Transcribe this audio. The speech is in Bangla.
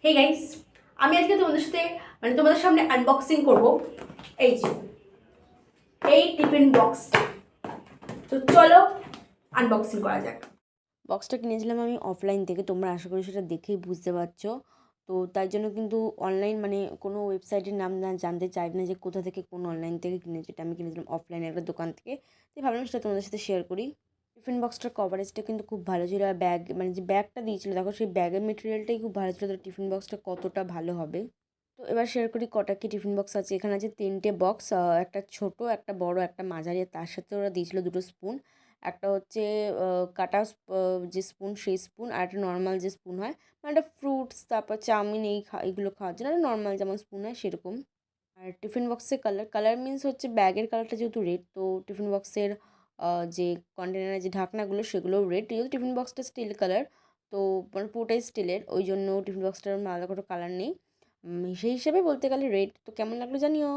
হে গাইস, আমি আজকে তোমাদের সাথে তোমাদের সামনে আনবক্সিং করব এই যে এই টিফিন বক্সটা। তো চলো আনবক্সিং করা যাক। বক্সটা কিনেছিলাম আমি অফলাইন থেকে, তোমরা আশা করি সেটা দেখেই বুঝতে পারছো। তো তাই জন্য কিন্তু অনলাইন কোনো ওয়েবসাইটের নাম না জানতে চাইবে না যে কোথা থেকে কোন অনলাইন থেকে কিনেছি। এটা আমি কিনেছিলাম অফলাইনে একটা দোকান থেকে। তো ভাবলাম সেটা তোমাদের সাথে শেয়ার করি। টিফিন বক্সটার কভারেজটা কিন্তু খুব ভালো ছিল, আর ব্যাগ যে ব্যাগটা দিয়েছিলো, দেখো সেই ব্যাগের মেটেরিয়ালটাই খুব ভালো ছিল। তো টিফিন বক্সটা কতটা ভালো হবে। তো এবার শেয়ার করি কটা কি টিফিন বক্স আছে। এখানে আছে 3টে বক্স, একটা ছোট, একটা বড়, একটা মাঝারি। তার সাথে ওরা দিয়েছিল 2টো স্পুন। একটা হচ্ছে কাটা যে স্পুন, সেই স্পুন, আর একটা নর্মাল যে স্পুন হয়, একটা ফ্রুটস, তারপর চাউমিন এইগুলো খাওয়ার জন্য নর্মাল যেমন স্পুন হয় সেরকম। আর টিফিন বক্সের কালার মিন্স হচ্ছে ব্যাগের কালারটা যেহেতু রেড, তো টিফিন বক্সের যে কন্টেনারের যে ঢাকনাগুলো সেগুলোও রেড। যেহেতু টিফিন বক্সটা স্টিল কালার, তো পুরোটাই স্টিলের, ওই জন্য টিফিন বক্সটার আলাদা কোনো কালার নেই। সেই হিসেবে বলতে গেলে রেড। তো কেমন লাগলো জানিও।